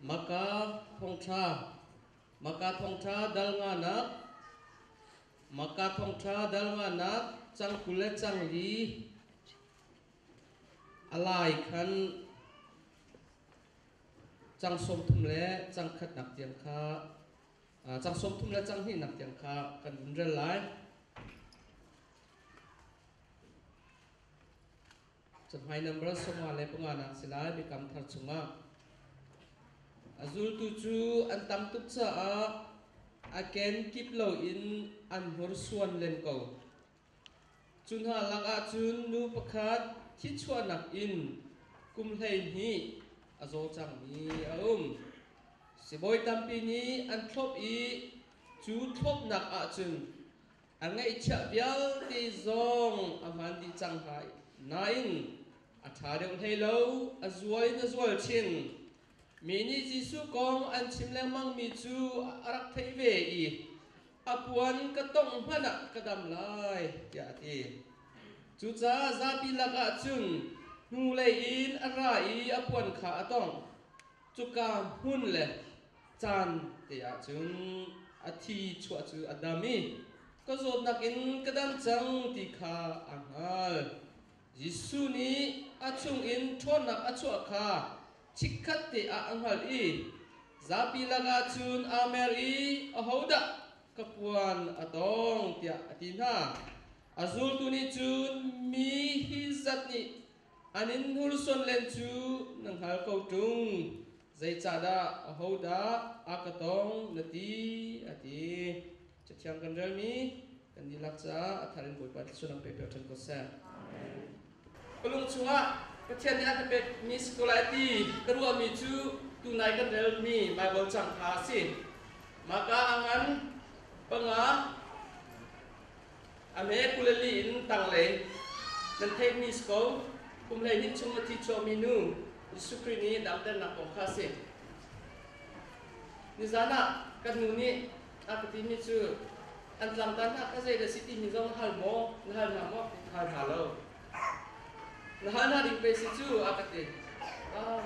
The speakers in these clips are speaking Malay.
maka thong tha dal nga nak chang kule chang li alai khan chang som thum le chang khat nak tiang kha chang som thum le chang hi nak tiang kha kan rel lai chang hai number songa le punga nak silai bi kam thar chunga azul tu chu an tam tu cha a ken kip lo in an hor suan len ko chun ha laka chun nu pakhat thi chua nak in kum hlei hi azo chang ni siboi tampi ni an thlop i chu thlop nak a chun angai cha bial ti zong aman di chang hai nain a tha deuh hlei lo azual chin mini jisu kong an chimleng mang mi chu arak thei ve i apuan ka tong hana kadam lai ya ti chu cha zapi laka chun nu le in ara i apuan kha atong chu ka hun le chan te ya chun athi chua chu adami ko zot nakin kadam chang ti kha angal jisu ni achung in thon nak achua kha chikhat te a anghal i zapi laga chun amer i ahoda kapuan atong tia atina azul tu ni chun mi hi zat ni anin hulson len chu nang hal ko tung zai chada ahoda akatong nati ati chathiam kan rel mi kan di lakcha atharin boi pat sunang pe pe thon ko sa pelung chunga Katian dia kepek mi sekolah ti kedua mi cu tunai kan rel mi Bible chang hasin maka angan pengah ame kuleli in tang le dan take mi sekolah kumlai ni cuma ti cho minu sukri ni dam dan nak kong hasin ni sana kan ni akati mi cu antlang tanah kasai da siti mi zong hal mo hal namo hal halo Nahana ring pe si chu akate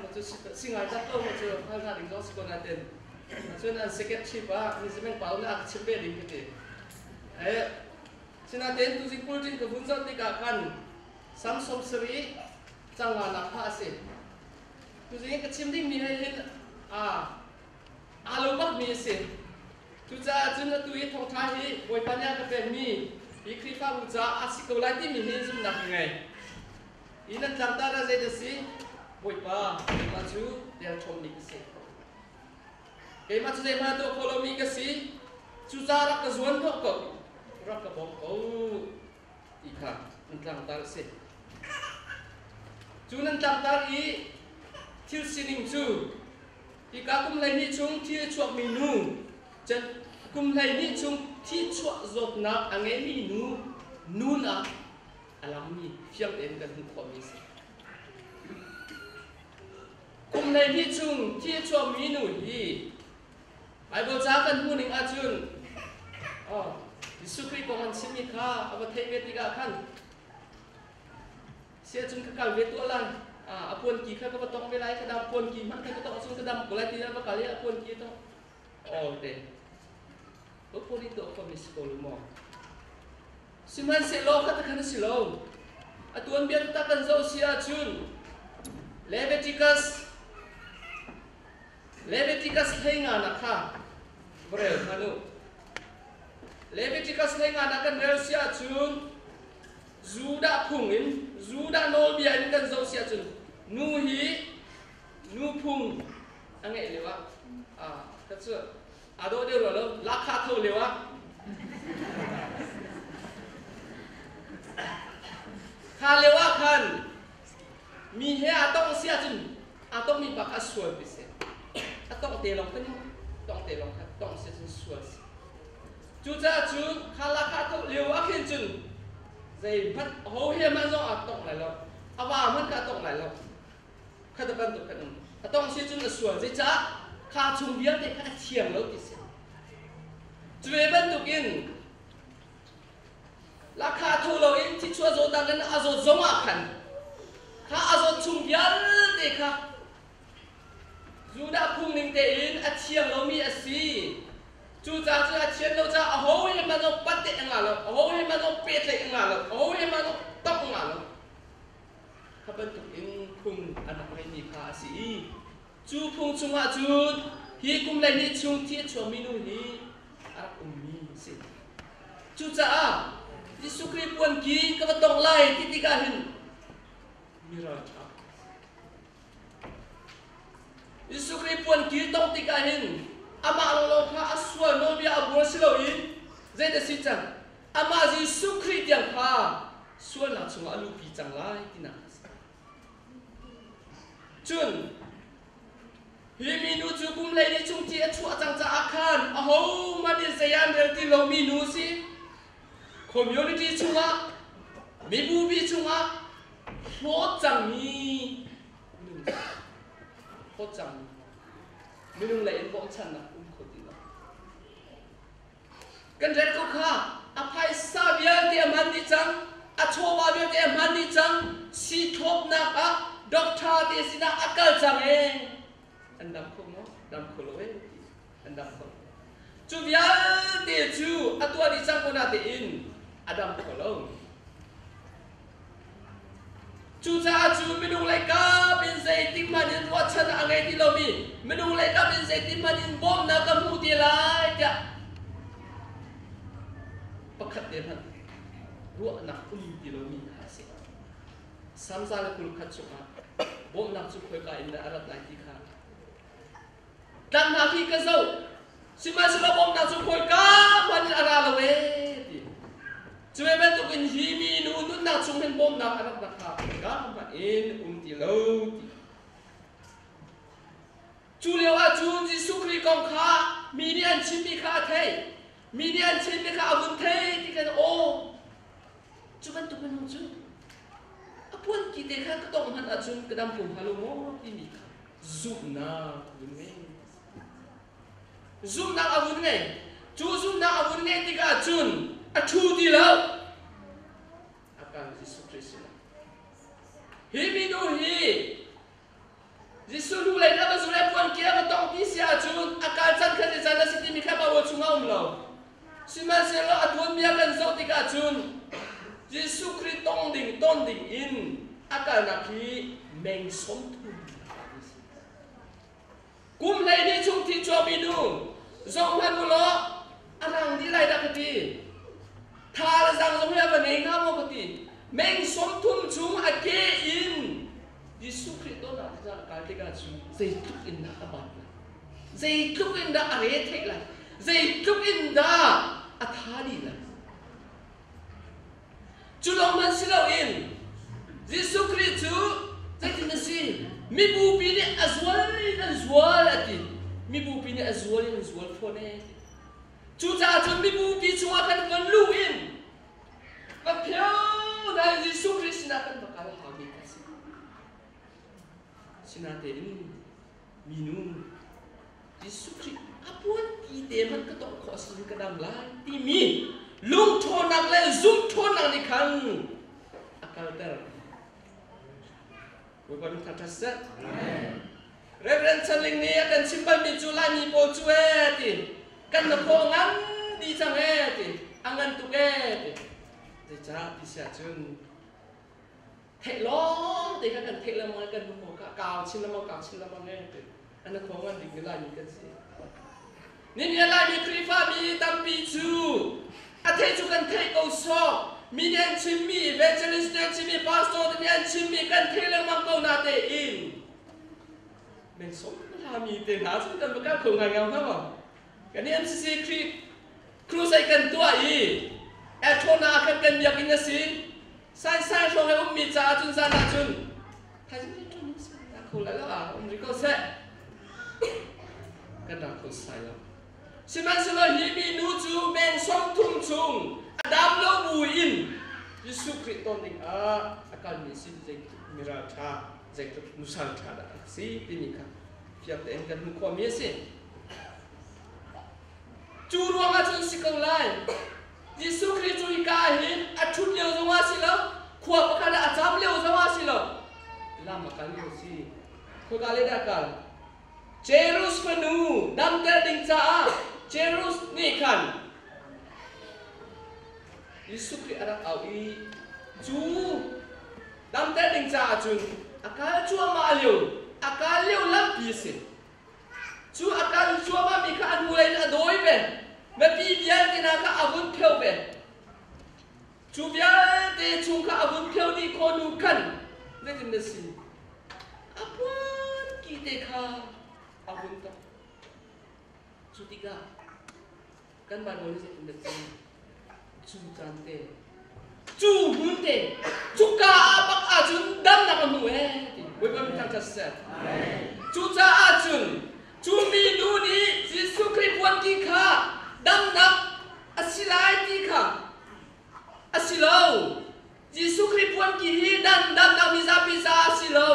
machu singai ta to machu hana ring dos ko naten machu na second chip ni semeng pau na chip pe ring kete sina ten tu sing pultin ko bunzat ti ka kan samsom sri changwa na pha se tu sing ka chim ding mi hai hin alo bak mi se tu cha chun na tu i thong tha hi boi panya ka pe mi bi khri fa bu cha asikolai ti mi hin zum na ngai Inan tantara zai da si boi pa ma chu dia chom ni si ke ma chu zai ma to follow me ka si chu za ra ka zuan to ko ra ka bom ko i kha nan tantara si chu nan tantara i thil sining chu i ka kum lai ni chung thi chuak mi nu chen kum lai ni chung thi chuak zot na ange mi nu na alami fiam en dan ko mi se kum nei hi chung thi cho mi nu hi ai bo cha kan hu ning a chun Yesu ko man simi kha aba thei ve ti ga khan se chung ka kal ve to lan apon ki kha ka tong ve lai ka dam pon ki man ka tong chung ka dam ko lai ti na ba ka le apon ki to de ko pori to ko mi se ko lu mo Siman silo kata kana silo atuan biar ta kan zo sia chun Leviticus henga na kha brel hanu Leviticus henga na kan rel sia chun zuda phungin zuda nol bia in kan zo sia chun nu phung ange lewa ka chu ado de lo la kha tho lewa Kalewa kan mi he atong sia chun atong mi bak aswal bise atong te long kan tong te long kan tong sia chun swal chu cha chu khala kha to lewa khin chun zai phat ho he man zo atong lai lo awa man ka atong lai lo khata ban to kan atong sia chun aswal zai cha kha chung biang te kha thiang lo bise chwe ban to kin la kha thu lo in ti chua zo dan nan azo zoma khan kha azo chung bial te kha dù đã phung ninh tế in a chiang lo mi a si chú cha chú a chiang lo cha a ho he ma no pat te nga lo a ho he ma no pet le nga lo a ho he ma no tap nga lo kha ban tuk in phung anak mai ni kha si chú phung chunga chun hi kum lai ni chung thi chwa mi nu hi arak mi si chú cha Yesu Christ puan ki ka tong lai ti ti ka hin mira cha Yesu Christ puan ki tong ti ka hin ama lo kha aswa no bia abur silo in zai da si chang ama Yesu Christ yang kha suan na chung alu pi chang lai ti na chun hi mi nu chu kum lai ni chung ti a chua chang cha akhan a ho ma ni zayan rel ti lo mi nu si community chunga mi bu bi chunga ho chang mi ho chang mi nung lai bom chan na ko ti na kan ret ko kha a phai sa bia ti man ni chang a chowa bia ti man ni chang si thop na ka doctor ti sina akal chang e andam ko mo dam ko lo e andam ko chu bia ti chu atwa di chang ko na ti in Adam kolong chú cha chú minung lai ka bin zai tim manin wa chan angai ti lo mi minung lai ka bin zai tim manin bom na ka mu ti lai ja pakhat de han ru na ti lo mi ha se sam sa la kul khat chu ma bom na chu khoi ka in da arat lai ti kha dan na ki ka zo sima sila bom na chu khoi ka manin ara lo we chú em bên tụi mình hi mi nu nút nào chung bên bom nào ăn đặc hạt cá mà in ti lâu chú liêu à chú Giêsu Christ con khá mi đi ăn chim mi khá thế mi đi ăn chim mi khá vun thế thì cái ô chú bên tụi mình không chú à buồn kỳ thế khá cái động hẳn à chú cái đam phùng halo mô đi mi khá giúp na vun nghe giúp na à vun nghe chú giúp na à vun nghe thì cả chú a thu ti lo akan Yesu Christ hi mi nu hi Yesu lu lai na ba zu le puan kia ba tong ti sia chun akal chan kha je chan si ti mi kha ba wo chunga lo si ma se lo atun mi akan zo ti ka chun Yesu Christ ton ding in akal na ki meng som thu kum lai ni chung ti cho mi nu zong han lo anang di lai da ka ti thà là rằng giống như là ngày nào mà có thể mình sống thun chúng ở kia in Giêsu Christ đó là cái cái chúng dây thúc in đã các bạn dây thúc in đã ở đây thế là dây thúc in đã ở thà đi là chú lòng mình xin lỗi in Giêsu Christ chú dây tin là gì mi bu pi ni azwal là gì mi bu pi ni azwal phone này chú cha chú mi bu pi chúng akan kan lu in và phiêu na Giêsu Christ na kan bakal hami kasi sinatin minu Giêsu Christ apun ti te man ka tok kho sin ka dam lai ti mi lung thon nak le zum thon nak ni kan akal ter we ban kata sa Reverend Chanling ni akan simpan mi chu lai ni po chu e ti kan na ko ngan di chang e ti angan tu e ti de cha ti sia chun thệ lo thì các cần thệ là mọi cần một cào xin là mọi nghe anh nó không ăn được cái này cái gì nên cái này mình khi pha mi tâm bi chu à thệ chu cần thệ câu so mi đen chim mi evangelist đen chim mi pastor đen chim mi cần thệ là mọi câu nào để in mình sống là mi tiền há chúng ta mới các khủng hành nhau không cái này MCC khi cruise ai cần tua ý Ethona cần việc in là gì sai cho hay mi cha chun sa na chun thay chun ta khổ lại là ông rico sẽ cái đó khổ sai lắm xin mang xin lỗi hi nu chu men som thum chung adam lo bu in Giêsu Christ tôn đình akan mi sin jek mira tha jek nusan tha da si tinika fiam te kan mu ko mi se chu ruang a chun sikong lai Giêsu Christ chui ca hin a chut liu zo wa si lo khua pa ka da cham liu zo wa si lo lam ma kan liu si ko ka le da ka Jerus penu dam ter ding cha Jerus ni kan Yesus Kristus anak awi chu dam ter ding cha chun akal chu ma liu lam pi se chu akal chu ma mi ka an mulai na doi ve me pi bian ti na ka avun pheu ve chu bian te chung ka avun pheu ni ko nu kan ne tin de si apun ki te kha avun ta chu tiga kan ban mo ni se tin de si chu chan te chu hun te chu ka bak a chun dam na ka nu e ti boi ba mi tang cha se chu cha a chun chu mi nu ni Jesu Christ puan ki kha dam nak asilai ti kha asilo Jesu Christ puan ki hi dan dam nak mi za pi za asilo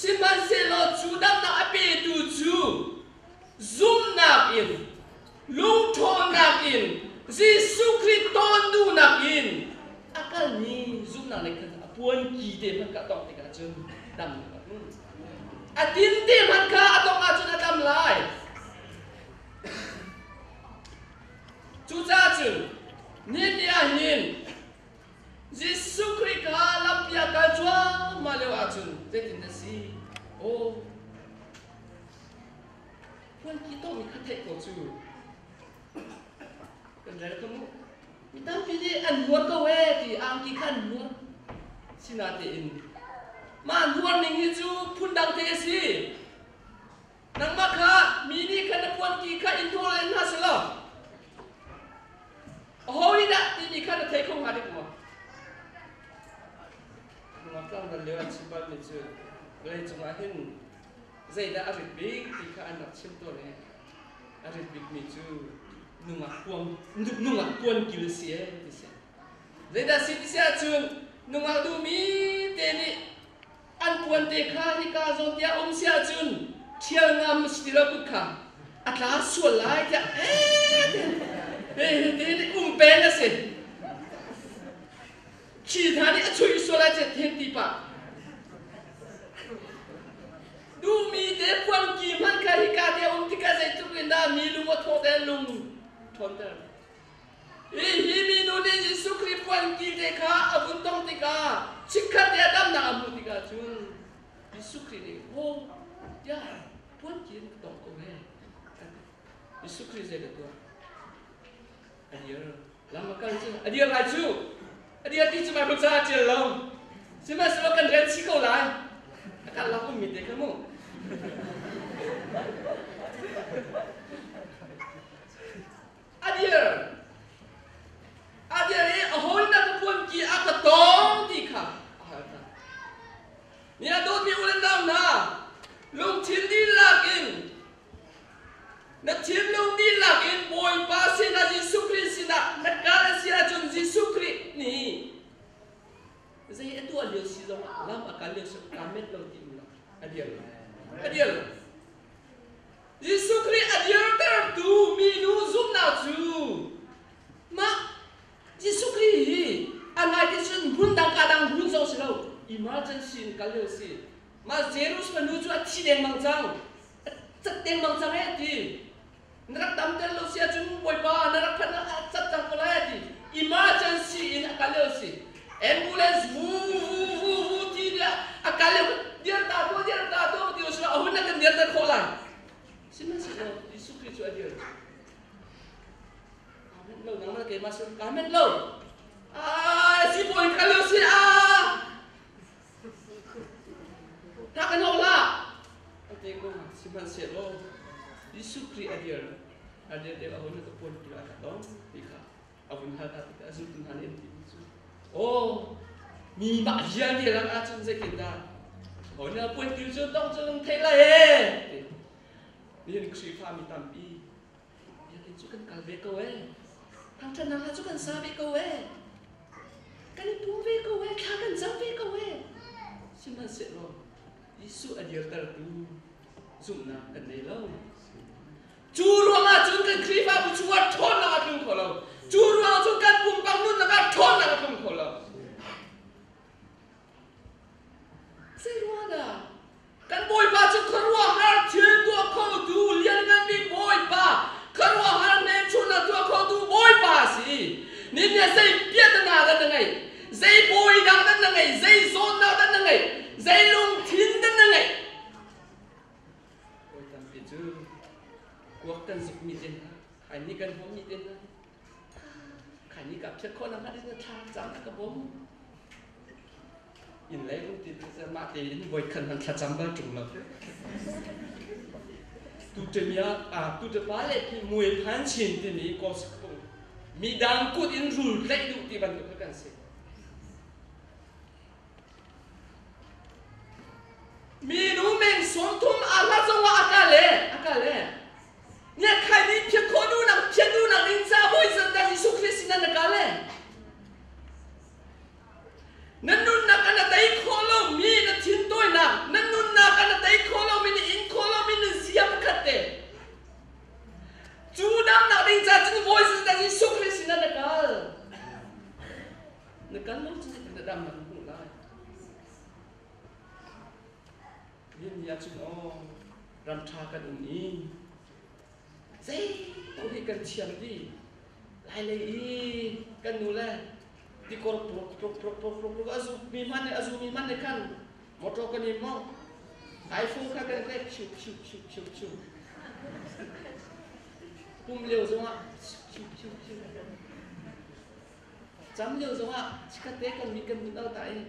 siman se lo chu dam nak ape tu chu zoom nak in lung thon nak in Jesu Christ ton du nak in akal ni zoom nak le kan puan ki te man ka tok te ka chun dam atin te man ka atong a chun dam lai chu cha chun nin ya hin Jesu Christ ka lam pia ka chua ma le a chun te tin da si o puan ki to mi ka te ko chu kan ra ka mu mi tam pi di an huat ka we ti ang ki kan huat sinate in man huat ning hi chu phun dang te si nang ma kha mi ni kan puan ki kha in thol en ha sala hoi da ti mi kha te khong ha de ko ma tlang da le chi ba mi chu le chu ma hin zai da a big ti kha an chim to le a big mi chu nunga kuan kil si e ti se zai da si ti se chun nunga du mi te ni an puan te kha ni ka zo tia sia chun thial ngam stira ku kha atla su lai ja te ni pe na se chi tha ni chui su lai je ten ti pa du mi te puan ki man ka hi ka te ti ka zai tu da mi lu mo tho te lung thon te hi mi nu ni Jesu Christ puan ki te kha abun tong ti ka chikha te dam na abu ti ka chun Yesu Christ ni ho ya puan ki tong ko he Yesu Christ je to adia lama kan chu adia lai chu adia ti chu mai buk sa che long sima so kan ren chi ko lai kan la ko mi te ka mo adia ni a hoi na ka puan ki a ka tong ti kha ni a do mi ulen dam na lung chin di lak in na chin lung di lak in boy pa si na Jesu Christ na ka si na chun Jesu Christ ni zai atu a liu si zo lam a ka liu so ka met lo ti na adia Yesus Christ adia ter tu mi nu zum na chu ma Yesus Christ anai ti chun bun dang ka dang bun zo si lo emergency ka liu si ma Jerusalem nu chu a thi deng mang chang chat deng mang chang e ti narak dam tel lo sia chun boi ba narak phan chat chang ko la ti emergency in ka liu si ambulance vu ti dia ka liu dia ta to ti usra ahun na kan dia ta khola sima sino Yesus Kristus adia amen lo nang ma ke masuk amen lo si boy ka liu si tak kan hola ate ko sima sino Yesus Kristus adia de ahun na pon ti ka dong ika ahun ha ta ta azul tun hanin ti oh mi ba jian dia lang a chun se kinda hoi na pon ki chu tong chung thei la he Nian kri pha mi tam pi ya tin chu kan kal ve ko e thang chan na chu kan sa ve ko e kan pu ve ko e kha kan sa ve ko e siman se lo Yesu adia tar tu zum na kan nei lo chu ro ma chu kan kri pha bu chu wa thon na tung ko lo chu ro chu kan pum pang nun na ka thon na tung ko lo se ro da kan boy ba chu khar wa har thien to ko tu tu kuak kan zuk mi ten khai ni kan hom mi ten khai ni ka phek khon na de tha cham ka bom in lai lu ti sa ma te in boi khan han tha cham ba chung la tu te mia tu te pa le ki mui phan chin ti ni ko mi dang kut in rul lai du ti ban tu kan se mi nu men som thum ala zawa akale nya khai ni phek kho du na ring sa hoi san da Yesu Christ na kale nanun na kana dai kholo mi na thin toi na nanun na kana dai kholo mi ni in kholo mi ni siap khatte chu dam na ring sa chin voices da Yesu Christ na kal na kan lo chin na dam na ku la yin ya chin ram tha kan ni sei to hi kan chiam di lai lai i kan nu la di kor pro azu mi man ne kan motor kan ni mo iPhone ka kan ke chu pum leo zong a chu cham leo zong a chika te kan mi kan mi dau tai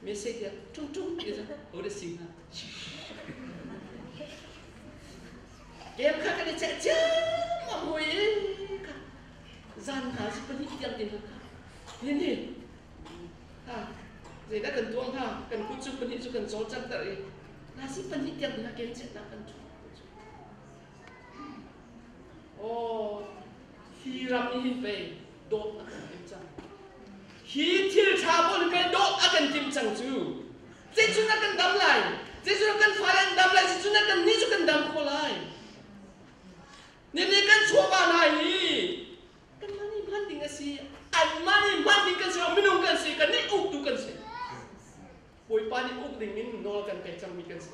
message ya chung ke za o de sing ha game ka kan cha ma hoi ka zan ha si pani tiang tin ka ini jadi dah kentuang kan kucu penit tu kan solcat tadi nasi penit yang nak kencet nak kan hiram ni pe dot akan timcang hitil cabul pe dot akan timcang tu sejun akan damlai sejun akan falan damlai sejun akan ni tu kan dam kolai ni kan coba naik kan mani banding asi mani kan si minum kan si kan ni tu kan si boy pani dingin nol kan kecam mi kan si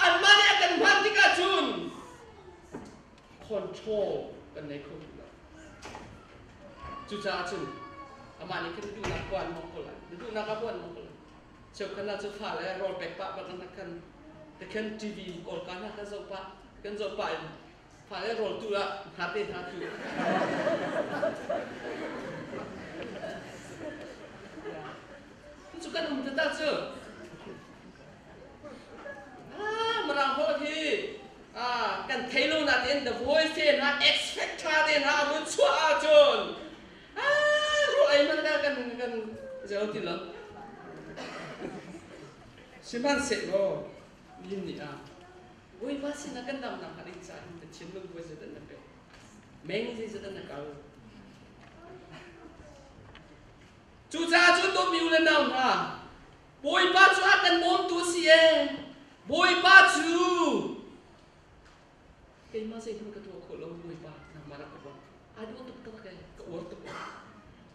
mani akan banti kacun control kan nei ko cuca acun amani kan du nak kuan mokol du nak kapuan mokol ceu kan la ceu fa le roll back pa kan tekan TV kol kana kan zo pa fa le roll tu la hate ha tu itu kan umtata ce merang ho hi kan thailu na ten the voice ten ha expect ha ten ha mun chua chon ro ai man kan jauh ti lo siman se lo yin ni oi masih nak kendam nak hari saya kecil lu gue sudah nampak, meng sih sudah nak kau. Cuca tu miulan daun boy baju akan montu sih boy baju. Kayak masih itu ketua kolom boy baju nama marah kau. Aduh untuk kau kayak kau untuk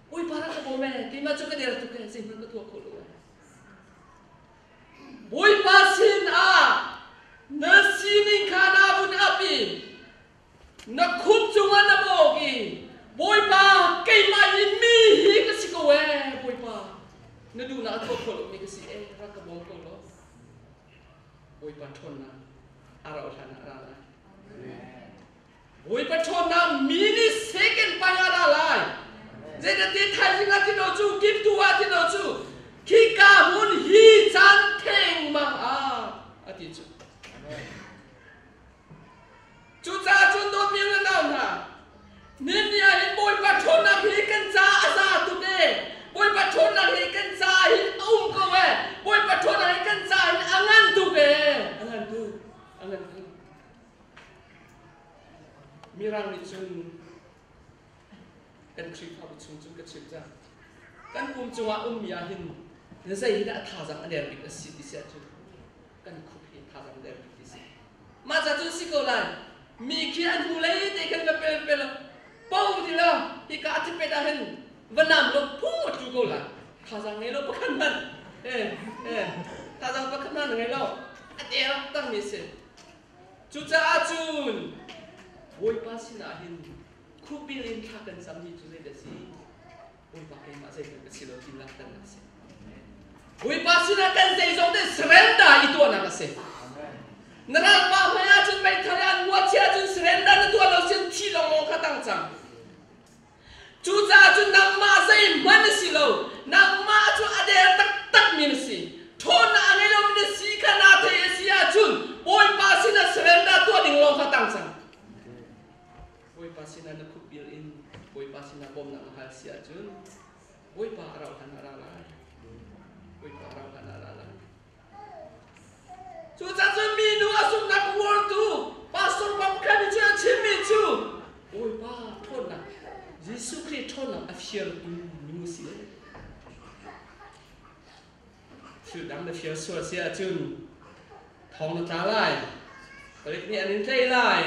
boy parah kau meh, kayak macam kau dia tu kayak sih ketua kolom. Boy basin nasi ni kana bun api, nak kup cuma nak bogi, boy pa kay mai mi hi kasi ko boy pa, nadu nak kup kolom mi kasi raka bom kolom, boy pa thon na, araw sana arala, boy pa thon na mini second pa aralai, jadi tiada tinggal tinoju, give tua tinoju, kika mun hi canteng mang atiju. Cuca cundut miulan daun Ninya hin boy patrol nak hikan sa asa tu de. Boy patrol nak hikan sa hin ko boy patrol nak hikan sa hin angan tu ke. Angan tu. Mirang ni cun kan krip ha cun kecil ja. Kan kum cunga miahin. Nesai hida thazang ader bik asit isia cun. Kan kupi thazang ader bik isia. Maca cun sikolan. Mikian mulai tekan pel pau di lah ika ati pedahan benam lo put juga lah thazang ngai lo pakanan thazang pakanan ngai lo adel tang mise cuca acun boy pasin ahin kubilin thakan samhi cuzai dasi boy pakai masai ke silo tilah tan nasi boy pasin akan seizong de serenda itu anak nasi naral pa maya chun mai tharian mua chia chun surrender na tua lo chen thi long khatang chang chu cha chun nang ma sai man si lo nang ma chu ade tak tak min si thon angai lo min si kana the sia chun boy pa sin na surrender tua ding long khatang chang boy pa sin na khu bil in boy pa sin na bom na hal sia chun boy pa rau kan arala boy pa rau kan arala chu cha chun mi nu asum na wor tu pastor bam kan chu chim mi chu boy pa thon na Jesus Christ thon na affiel tu mi si chu dam da fiel so sia chun thong na ta lai Balik ni anin tay lai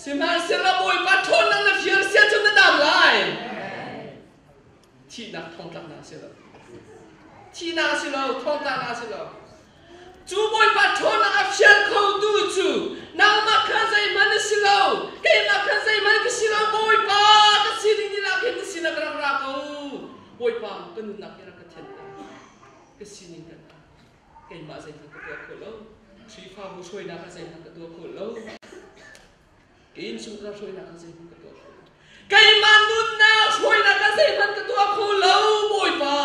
simhan sila boy pa thon na fiel sia chun na dam lai chi nak thong tak na sila chi na sila thong tak na sila chú boy pa thon na affiel ko tu chu nang ma khan sai man sila ke ma khan sai man ke sila boy pa ka siling ni la ke sila ka ra ko boy pa ka nu nak ra ka then ke siling ka ke ma sai ka ko lo tri fa bu soi na ka sai ka to ko lo ke in su ka soi na ka sai ka to ko ke ma nu na soi na ka sai ka to ko lo boy pa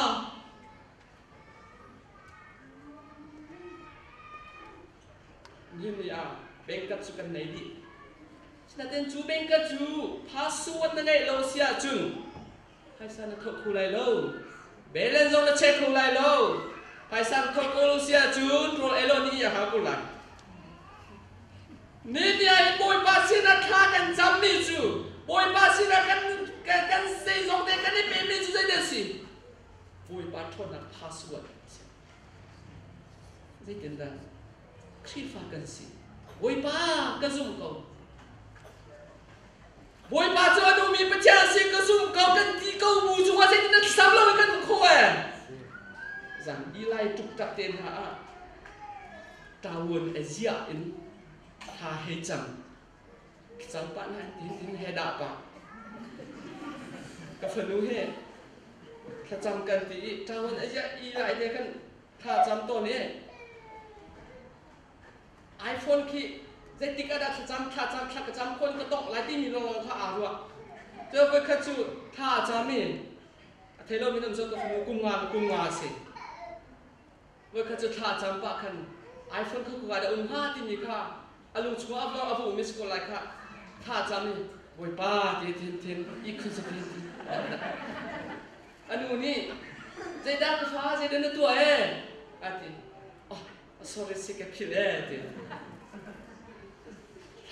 นี่อ่ะเบงกัดสุกันไหนดิฉะนั้นจูเบงกัดจูพาสวดนั่นไงเราเสียจุนให้สันทบคูไลโลเบลเลนโซนเช็คคูไลโลให้สันทบคูเราเสียจุนโรเอโลนี่อย่าหาคูไลนี่เนี่ยบอยบาสินักฆ่ากันจำนี่จูบอยบาสินักกันเซย์สองเด็กกันนี่เป็นนี่จูใจเด็ดสิบอยบาทนนักพาสวดใจเด็ดดังขี้ฟ้ากันสิบอยป้ากระซุ่มเขาบอยป้าจะดูมีปัญญาสิกระซุ่มเขากันที่เขาบูชาเส้นนั้นซ้ำแล้วกันคู่เองจังอีไลตุกตักเต็นหาตาวนเอเซียอินหาเฮจังจังปะนั่นที่เฮดาปะกับฝนุเฮถ้าจำกันที่ตาวนเอเซียอีไลเดียกันถ้าจำตัวนี้iPhone ขี้เจติกาดัชจำถ้าจำคนก็ต้องหลายที่มีลงท่าอารัวเจอไปขัดจูท่าจำมีเทโลมีน้ำส้มกับกุ้งวาสิเมื่อขัดจูท่าจำปะคัน iPhone เขาก็ได้ห้าที่มีค่าอารมณ์ชัวร์เราเอาผู้มิสกุลไลค่ะท่าจำมีโวยป้าเทนอีกคนสักทีอันนี้เจดักฟ้าเจเดินตัวอันที่sorry sih kepilih tu.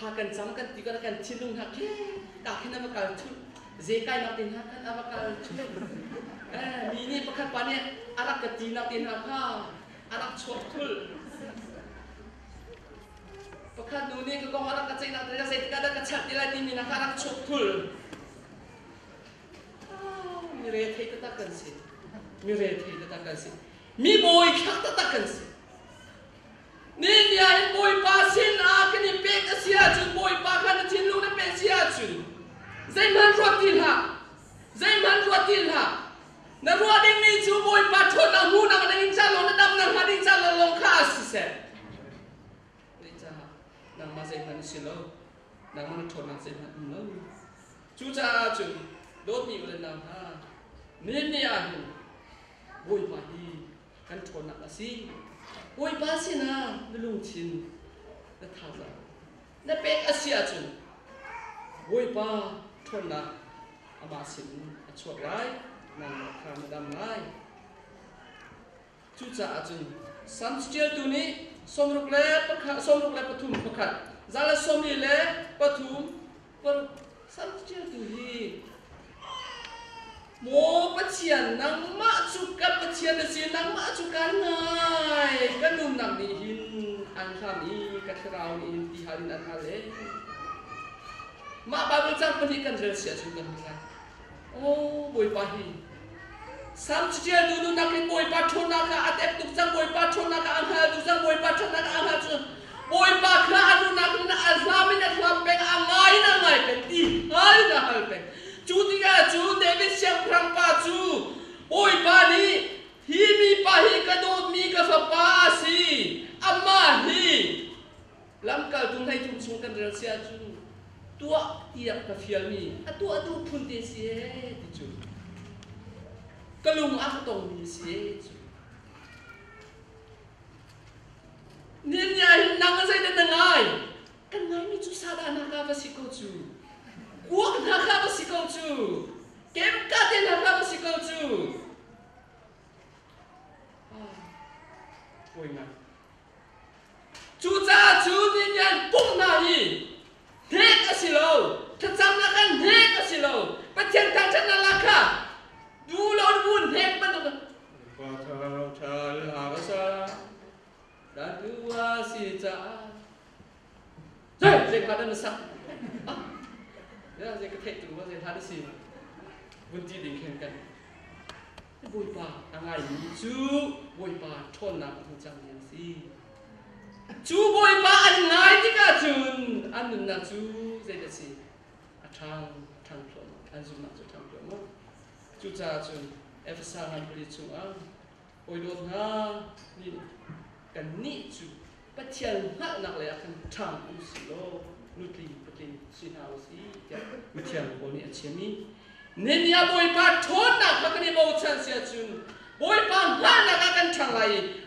Hakan sama kan tiga kan cilung hak. Kaki nama kal tu. Zekai nak tin hakan apa kal tu. Ini pekat pani anak kecil nak tin hak. Anak cotul. Pekat dunia ke kau anak kecil nak tin saya tiga ada kecil dilai tin nak anak cotul. Miret hei tetakan sih. Miret hei tetakan sih. Mi boy kak tetakan sih.นี่เนี่ยบอยป้าสินอากันนี่เป็กเสียจุนบอยป้ากันทิ้งลูกนั่นเป็กเสียจุนใจมันรวดทิ้งฮะใจมันรวดทิ้งฮะนั่นรวดดิ้งนี่จูบอยป้าทนนั่งหูนั่งดิ้งจ้าลงนั่งดำนั่งหาดิ้งจ้าลงข้าสิเสนี่จ้านั่งมาใจมันสิโลนั่งมันทนนั่งใจมันโลจูจ้าจุนโดดมีอะไรนั่งฮะนี่เนี่ยบอยป้าดีกันทนนั่งสิบอยป้าสินะนั่นลุงชินนั่นท่าจ้านั่นเป็นอาเซียจุนบอยป้าทนนะอามาสินช่วยไรนั่งข้ามดำไรจุจ้าจุนสันเจียตัวนี้สมรุกเล่ปฐุมประคัดจาลสมลีเล่ปฐุมปรสันเจียตัวนี้โมปัจเจียนนังมาจุกันปัจเจียนเสียนังมาจุกันไงกันนุ่มนังนี่หินอันคำนี้กัทราวนี้ที่หารินันทะเลมาบาบุจังปนิกันเรือเสียจุกันไงโอ้บอยปาฮีสัมเจียดูดูนักเล่นบอยปาชนนักอาเต็บตุกจังบอยปาชนนักอันหาตุกจังบอยปาชนนักอันหาจุบอยปาคลาดูนักนักอัลลามินักลำเป็นอันไงนักไงเป็นดีไงนักเป็นจูติกาจูเดวิดเชียงพรังปาจูโอ้ยปานีฮีมีปาฮีกระโดดมีกระฝาปาสีอามาฮี เก่าตรงให้ทุ่มชงกันเรือเสียจุนตัวเตียบกับเฟียมีตัวดูพุ่นเตเสียดิจุนก็ลุงอักตรงมีเสียจุนเนี่ยนั่งกันใส่ได้ยังไงกันไงมีจุดสาดานักภาษิโกจูกวกนักภาษิโกจูเก็บกัดนักภาษิโกจูโอ้ยมันจูจ้าจูนี่ยันปุ่งนาฮีเด็กก็สิโลถ้าจำนักกันเด็กก็สิโลประเทศทางชนะลักค่ะดูโลดวุ่นเด็กมันต้องพอเธอลาภาษาดาดูว่าสิจ้าเฮ้ยเด็กพาดันสักเดี๋ยวเด็กก็เทคตัวว่าเด็กพาดันสิบุญจีดิ่งแข่งกันบุยป่าอะไรมีจูบุยป่าชนนักทุกจังยังสิจูบุยป่าอันไหนที่ก็จุนอันนั้นจูเด็ดสิทางพลมอันจุนนักจูทางพลมจูจ้าจุนเอฟซ่าฮันบริจูอันโอยโดนฮะนี่กันนี่จูปัจเจียนหักนักเลยอากันทางอุสิโลนุตรีปฏิสินาอุสิจะปัจเจียนคนนี้เชื่อมีเนียบุยป่าทนนักพักนี้บอกฉันเสียจุนบุยป่าหักนักกันทางไร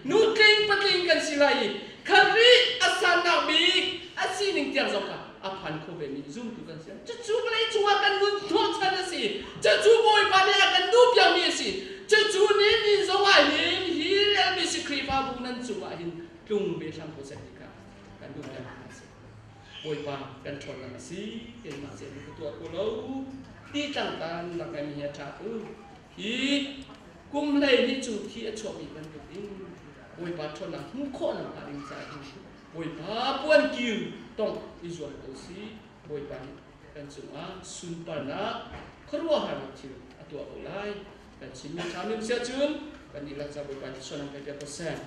นุตรีปฏิกันสิไรคดีอาสานักบีอาศินิงเตียงสกัดอาพันโคเบมีซุ่มตุกันเสียจะจูบอะไรจูอากันนุนทอดฉันสิจะจูบุยป่าเนี่ยอากันดูเปียมีสิจะจูนี่นี่สวายหินฮีเรมิสครีฟาบุนันจูอาหินลุงเบชังโพเซติกากันดูเปียมีสิบุยป่ากันชนนักสิเป็นมาเสียในตัวกูแล้วที่ต่างๆนักการเมืองชาติที่กุมเลยนี่จุดที่ชอบมีกันอยู่ดิ้งบุยป่าชนนักมุขคนนักการเมืองใจบุยป่าป่วนกิ้วต้องอิจฉาตัวสิบุยป่ากันจุมาสุนปานะครัวหามาทิวตัวเอาไล่กันชิมชามิมเสียจุนกันนี่ลักษณะบุยป่าชนนักการเมืองเปอร์เซ็นต์